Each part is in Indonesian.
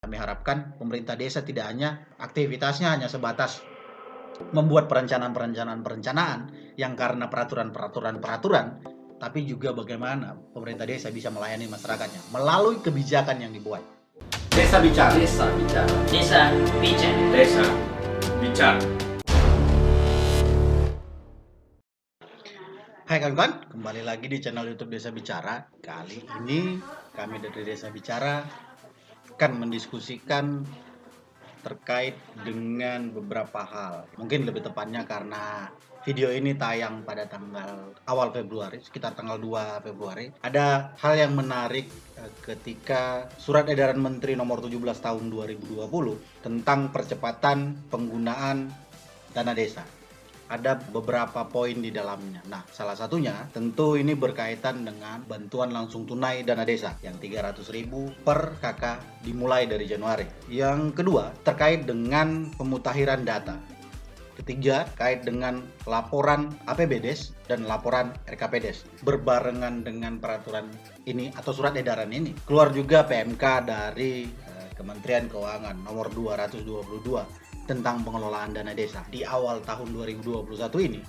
Kami harapkan pemerintah desa tidak hanya aktivitasnya hanya sebatas membuat perencanaan yang karena peraturan, tapi juga bagaimana pemerintah desa bisa melayani masyarakatnya melalui kebijakan yang dibuat. Desa bicara. Desa bicara. Desa bicara. Desa bicara. Hai kawan-kawan, kembali lagi di channel YouTube Desa Bicara. Kali ini kami dari Desa Bicara akan mendiskusikan terkait dengan beberapa hal. Mungkin lebih tepatnya karena video ini tayang pada tanggal awal Februari, sekitar tanggal 2 Februari. Ada hal yang menarik ketika Surat Edaran Menteri Nomor 17 Tahun 2020 tentang percepatan penggunaan dana desa. Ada beberapa poin di dalamnya. Nah, salah satunya tentu ini berkaitan dengan bantuan langsung tunai dana desa yang 300.000 per KK dimulai dari Januari. Yang kedua, terkait dengan pemutakhiran data. Ketiga, terkait dengan laporan APBDes dan laporan RKPDes. Berbarengan dengan peraturan ini atau surat edaran ini, keluar juga PMK dari Kementerian Keuangan nomor 222 tentang pengelolaan dana desa. Di awal tahun 2021 ini,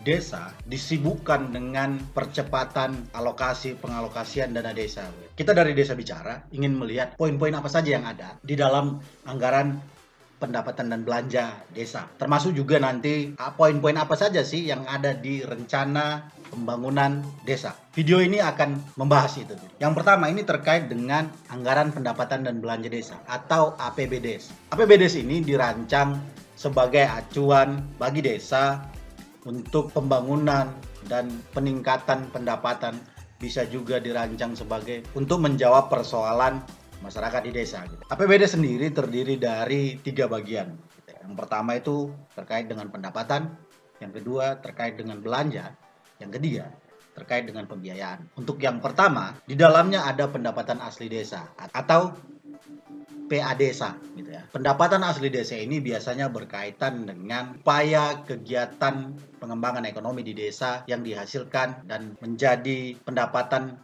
desa disibukkan dengan percepatan pengalokasian dana desa. Kita dari Desa Bicara ingin melihat poin-poin apa saja yang ada di dalam anggaran pendapatan dan belanja desa. Termasuk juga nanti poin-poin apa saja sih yang ada di rencana pembangunan desa. Video ini akan membahas itu. Yang pertama ini terkait dengan anggaran pendapatan dan belanja desa atau APBDes. APBDes ini dirancang sebagai acuan bagi desa untuk pembangunan dan peningkatan pendapatan, bisa juga dirancang sebagai untuk menjawab persoalan masyarakat di desa. APBD sendiri terdiri dari 3 bagian. Yang pertama itu terkait dengan pendapatan, yang kedua terkait dengan belanja, yang ketiga terkait dengan pembiayaan. Untuk yang pertama, di dalamnya ada pendapatan asli desa atau PA desa gitu ya. Pendapatan asli desa ini biasanya berkaitan dengan upaya kegiatan pengembangan ekonomi di desa yang dihasilkan dan menjadi pendapatan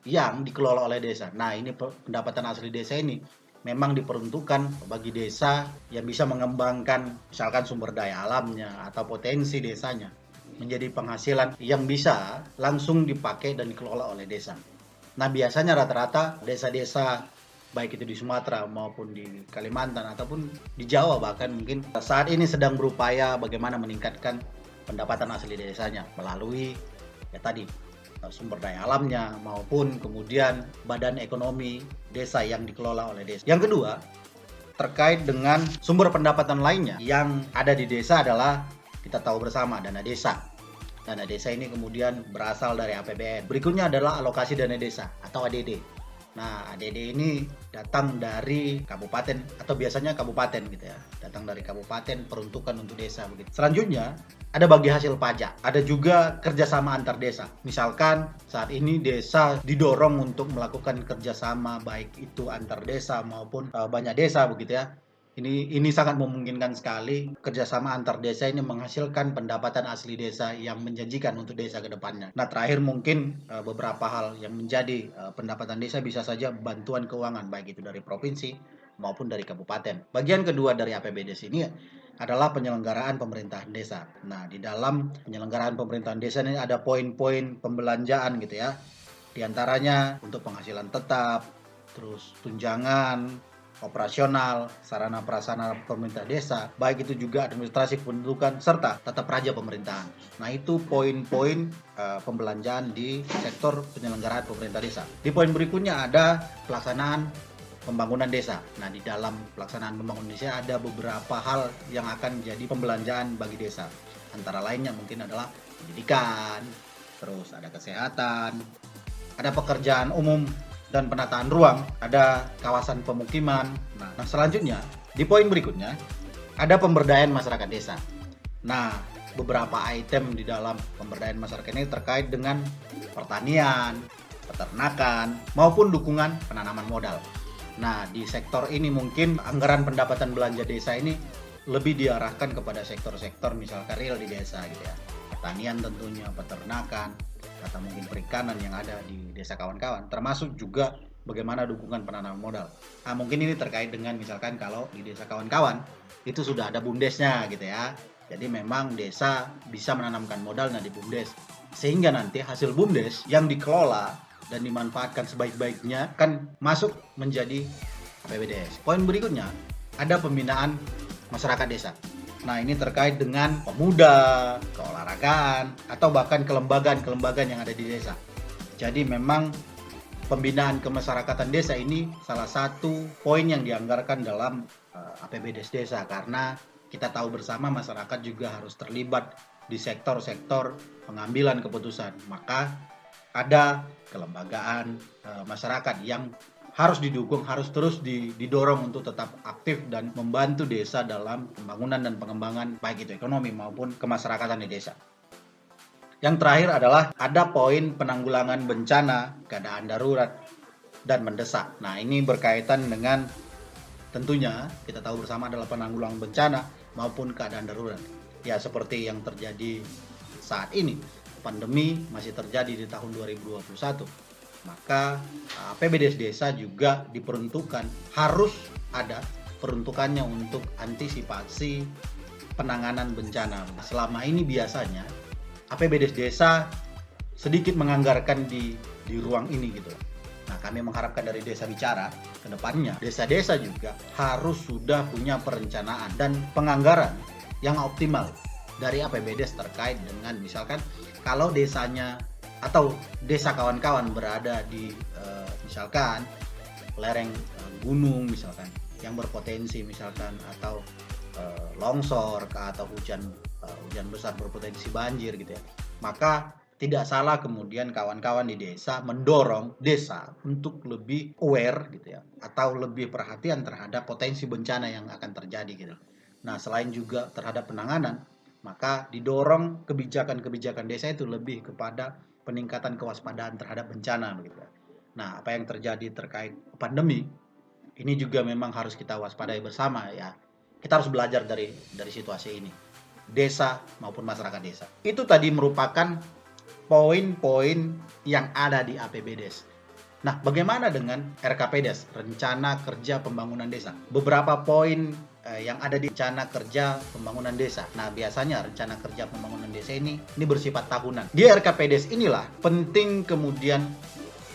yang dikelola oleh desa. Nah, ini pendapatan asli desa ini memang diperuntukkan bagi desa yang bisa mengembangkan misalkan sumber daya alamnya atau potensi desanya menjadi penghasilan yang bisa langsung dipakai dan dikelola oleh desa. Nah, biasanya rata-rata desa-desa baik itu di Sumatera maupun di Kalimantan ataupun di Jawa bahkan mungkin saat ini sedang berupaya bagaimana meningkatkan pendapatan asli desanya melalui ya tadi sumber daya alamnya maupun kemudian badan ekonomi desa yang dikelola oleh desa. Yang kedua, terkait dengan sumber pendapatan lainnya yang ada di desa adalah kita tahu bersama dana desa. Dana desa ini kemudian berasal dari APBN. Berikutnya adalah alokasi dana desa atau ADD. Nah, ADD ini datang dari kabupaten atau biasanya kabupaten gitu ya. Datang dari kabupaten peruntukan untuk desa begitu. Selanjutnya ada bagi hasil pajak. Ada juga kerjasama antar desa. Misalkan saat ini desa didorong untuk melakukan kerjasama baik itu antar desa maupun banyak desa begitu ya. Ini sangat memungkinkan sekali kerjasama antar desa ini menghasilkan pendapatan asli desa yang menjanjikan untuk desa ke depannya. Nah, terakhir mungkin beberapa hal yang menjadi pendapatan desa bisa saja bantuan keuangan baik itu dari provinsi maupun dari kabupaten. Bagian kedua dari APBDes ini adalah penyelenggaraan pemerintahan desa. Nah, di dalam penyelenggaraan pemerintahan desa ini ada poin-poin pembelanjaan gitu ya. Di antaranya untuk penghasilan tetap, terus tunjangan operasional, sarana prasarana pemerintah desa, baik itu juga administrasi kependudukan serta tata praja pemerintahan. Nah, itu poin-poin pembelanjaan di sektor penyelenggaraan pemerintah desa. Di poin berikutnya ada pelaksanaan pembangunan desa. Nah, di dalam pelaksanaan pembangunan desa ada beberapa hal yang akan jadi pembelanjaan bagi desa. Antara lainnya mungkin adalah pendidikan, terus ada kesehatan, ada pekerjaan umum dan penataan ruang, ada kawasan pemukiman. Nah, selanjutnya di poin berikutnya ada pemberdayaan masyarakat desa. Nah, beberapa item di dalam pemberdayaan masyarakat ini terkait dengan pertanian, peternakan, maupun dukungan penanaman modal. Nah, di sektor ini mungkin anggaran pendapatan belanja desa ini lebih diarahkan kepada sektor-sektor misalkan real di desa gitu ya. Pertanian tentunya, peternakan, atau mungkin perikanan yang ada di desa kawan-kawan, termasuk juga bagaimana dukungan penanaman modal. Nah, mungkin ini terkait dengan misalkan kalau di desa kawan-kawan itu sudah ada BUMDesnya gitu ya. Jadi memang desa bisa menanamkan modal di BUMDes. Sehingga nanti hasil BUMDes yang dikelola dan dimanfaatkan sebaik-baiknya kan masuk menjadi APBDes. Poin berikutnya, ada pembinaan masyarakat desa. Nah, ini terkait dengan pemuda, keolahragaan, atau bahkan kelembagaan yang ada di desa. Jadi memang pembinaan kemasyarakatan desa ini salah satu poin yang dianggarkan dalam APBDes desa, karena kita tahu bersama masyarakat juga harus terlibat di sektor-sektor pengambilan keputusan. Maka ada kelembagaan masyarakat yang harus didukung, harus terus didorong untuk tetap aktif dan membantu desa dalam pembangunan dan pengembangan baik itu ekonomi maupun kemasyarakatan di desa. Yang terakhir adalah ada poin penanggulangan bencana, keadaan darurat, dan mendesak. Nah, ini berkaitan dengan tentunya kita tahu bersama adalah penanggulangan bencana maupun keadaan darurat. Ya, seperti yang terjadi saat ini, pandemi masih terjadi di tahun 2021. Maka APBDes desa juga diperuntukkan, harus ada peruntukannya untuk antisipasi penanganan bencana. Selama ini biasanya APBDes desa sedikit menganggarkan di ruang ini gitu. Nah, kami mengharapkan dari Desa Bicara ke depannya desa-desa juga harus sudah punya perencanaan dan penganggaran yang optimal dari APBDes terkait dengan misalkan kalau desanya atau desa kawan-kawan berada di misalkan lereng gunung misalkan yang berpotensi misalkan atau longsor atau hujan besar berpotensi banjir gitu ya. Maka tidak salah kemudian kawan-kawan di desa mendorong desa untuk lebih aware gitu ya, atau lebih perhatian terhadap potensi bencana yang akan terjadi gitu. Nah, selain juga terhadap penanganan, maka didorong kebijakan-kebijakan desa itu lebih kepada peningkatan kewaspadaan terhadap bencana begitu. Nah, apa yang terjadi terkait pandemi ini juga memang harus kita waspadai bersama ya. Kita harus belajar dari situasi ini. Desa maupun masyarakat desa. Itu tadi merupakan poin-poin yang ada di APBDes. Nah, bagaimana dengan RKPDes, Rencana Kerja Pembangunan Desa? Beberapa poin yang ada di Rencana Kerja Pembangunan Desa. Nah, biasanya Rencana Kerja Pembangunan Desa ini bersifat tahunan. Di RKPDes inilah penting kemudian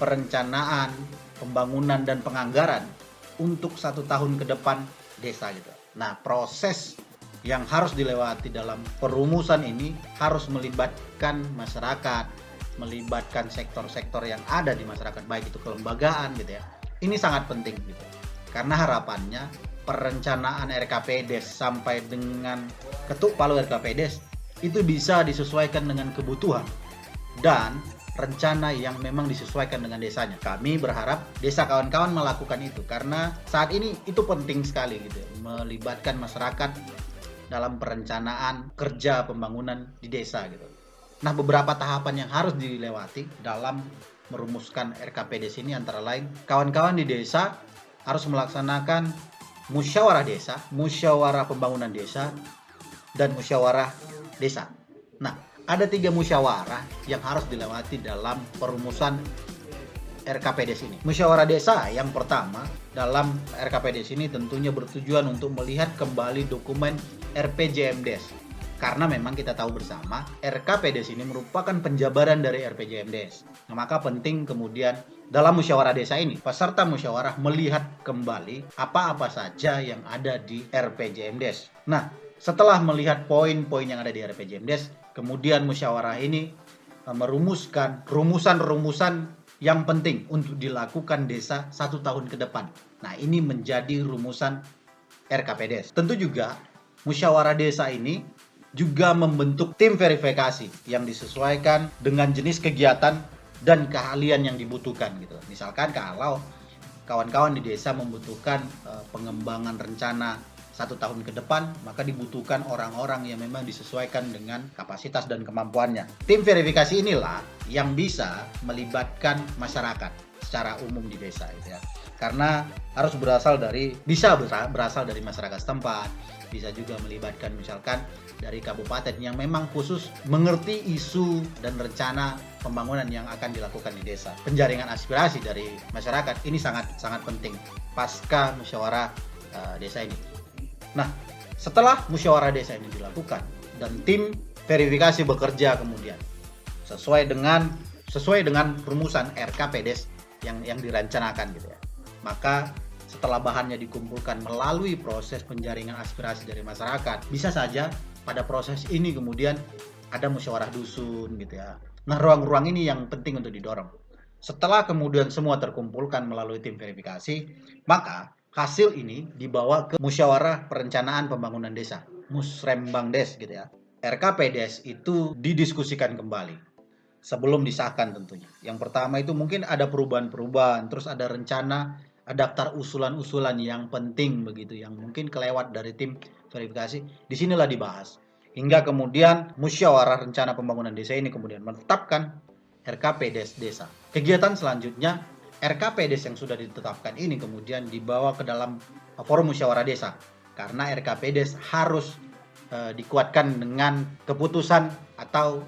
perencanaan, pembangunan, dan penganggaran untuk 1 tahun ke depan desa gitu. Nah, proses yang harus dilewati dalam perumusan ini harus melibatkan masyarakat, melibatkan sektor-sektor yang ada di masyarakat, baik itu kelembagaan gitu ya. Ini sangat penting gitu. Karena harapannya perencanaan RKPDes sampai dengan ketuk palu RKPDes itu bisa disesuaikan dengan kebutuhan dan rencana yang memang disesuaikan dengan desanya. Kami berharap desa kawan-kawan melakukan itu karena saat ini itu penting sekali gitu, melibatkan masyarakat dalam perencanaan kerja pembangunan di desa gitu. Nah, beberapa tahapan yang harus dilewati dalam merumuskan RKPDes ini antara lain kawan-kawan di desa harus melaksanakan musyawarah desa, musyawarah pembangunan desa, dan musyawarah desa. Nah, ada 3 musyawarah yang harus dilewati dalam perumusan RKPDes ini. Musyawarah desa yang pertama dalam RKPDes ini tentunya bertujuan untuk melihat kembali dokumen RPJMDes. Karena memang kita tahu bersama RKPDes ini merupakan penjabaran dari RPJMDes. Nah, maka penting kemudian dalam musyawarah desa ini peserta musyawarah melihat kembali apa-apa saja yang ada di RPJMDes. Nah, setelah melihat poin-poin yang ada di RPJMDes, kemudian musyawarah ini merumuskan rumusan-rumusan yang penting untuk dilakukan desa 1 tahun ke depan. Nah, ini menjadi rumusan RKPDes. Tentu juga musyawarah desa ini juga membentuk tim verifikasi yang disesuaikan dengan jenis kegiatan dan keahlian yang dibutuhkan gitu. Misalkan kalau kawan-kawan di desa membutuhkan pengembangan rencana 1 tahun ke depan, maka dibutuhkan orang-orang yang memang disesuaikan dengan kapasitas dan kemampuannya. Tim verifikasi inilah yang bisa melibatkan masyarakat secara umum di desa gitu ya. Karena harus bisa berasal dari masyarakat setempat, bisa juga melibatkan misalkan dari kabupaten yang memang khusus mengerti isu dan rencana pembangunan yang akan dilakukan di desa. Penjaringan aspirasi dari masyarakat ini sangat penting pasca musyawarah desa ini. Nah, setelah musyawarah desa ini dilakukan dan tim verifikasi bekerja kemudian sesuai dengan rumusan RKPDes yang dirancanakan gitu ya. Maka setelah bahannya dikumpulkan melalui proses penjaringan aspirasi dari masyarakat, bisa saja pada proses ini kemudian ada musyawarah dusun gitu ya. Nah, ruang-ruang ini yang penting untuk didorong. Setelah kemudian semua terkumpulkan melalui tim verifikasi, maka hasil ini dibawa ke musyawarah perencanaan pembangunan desa, Musrembangdes gitu ya. RKPDes itu didiskusikan kembali sebelum disahkan tentunya. Yang pertama itu mungkin ada perubahan-perubahan, terus ada rencana, ada daftar usulan-usulan yang penting begitu, yang mungkin kelewat dari tim verifikasi. Disinilah dibahas. Hingga kemudian musyawarah rencana pembangunan desa ini kemudian menetapkan RKPDes desa. Kegiatan selanjutnya, RKPDes yang sudah ditetapkan ini kemudian dibawa ke dalam forum musyawarah desa. Karena RKPDes harus dikuatkan dengan keputusan atau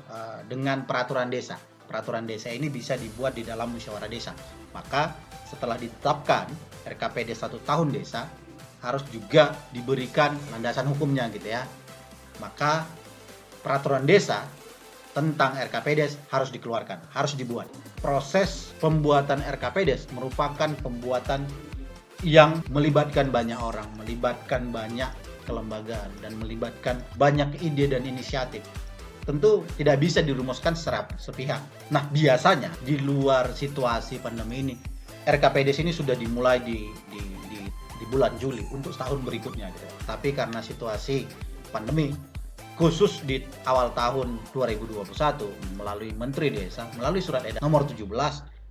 dengan peraturan desa. Peraturan desa ini bisa dibuat di dalam musyawarah desa. Maka setelah ditetapkan RKPDes 1 tahun desa, harus juga diberikan landasan hukumnya gitu ya. Maka peraturan desa tentang RKPDes harus dikeluarkan, harus dibuat. Proses pembuatan RKPDes merupakan pembuatan yang melibatkan banyak orang, melibatkan banyak kelembagaan, dan melibatkan banyak ide dan inisiatif. Tentu tidak bisa dirumuskan secara sepihak. Nah, biasanya di luar situasi pandemi ini, RKPDes ini sudah dimulai di bulan Juli untuk tahun berikutnya gitu. Tapi karena situasi pandemi, khusus di awal tahun 2021 melalui Menteri Desa, melalui surat edaran nomor 17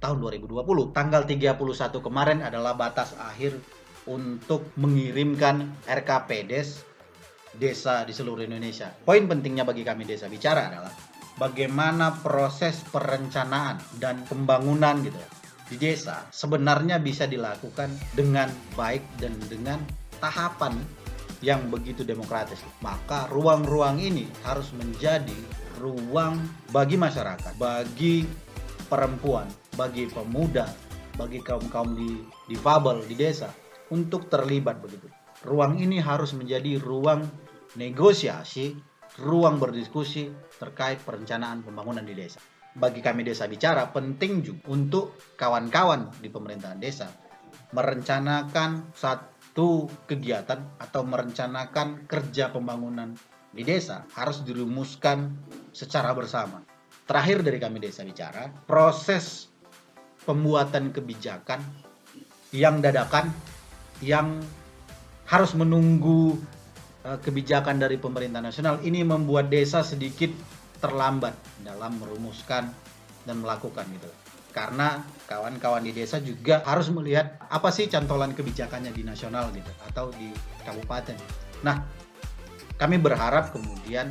tahun 2020, tanggal 31 kemarin adalah batas akhir untuk mengirimkan RKPDes desa di seluruh Indonesia. Poin pentingnya bagi kami Desa Bicara adalah bagaimana proses perencanaan dan pembangunan gitu di desa sebenarnya bisa dilakukan dengan baik dan dengan tahapan yang begitu demokratis. Maka ruang-ruang ini harus menjadi ruang bagi masyarakat, bagi perempuan, bagi pemuda, bagi kaum-kaum difabel di desa untuk terlibat begitu. Ruang ini harus menjadi ruang negosiasi, ruang berdiskusi terkait perencanaan pembangunan di desa. Bagi kami Desa Bicara penting juga untuk kawan-kawan di pemerintahan desa merencanakan satu kegiatan atau merencanakan kerja pembangunan di desa harus dirumuskan secara bersama. Terakhir dari kami Desa Bicara, proses pembuatan kebijakan yang dadakan, yang harus menunggu kebijakan dari pemerintah nasional ini membuat desa sedikit terlambat dalam merumuskan dan melakukan gitu. Karena kawan-kawan di desa juga harus melihat apa sih cantolan kebijakannya di nasional gitu atau di kabupaten. Nah, kami berharap kemudian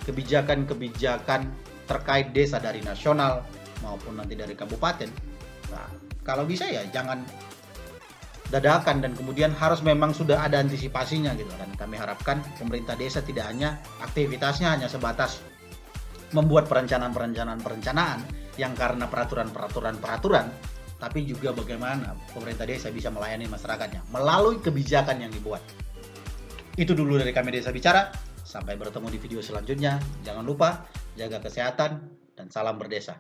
kebijakan-kebijakan terkait desa dari nasional maupun nanti dari kabupaten, nah, kalau bisa ya jangan dadakan dan kemudian harus memang sudah ada antisipasinya gitu. Dan kami harapkan pemerintah desa tidak hanya aktivitasnya hanya sebatas membuat perencanaan yang karena peraturan, tapi juga bagaimana pemerintah desa bisa melayani masyarakatnya melalui kebijakan yang dibuat. Itu dulu dari kami Desa Bicara. Sampai bertemu di video selanjutnya. Jangan lupa jaga kesehatan dan salam berdesa.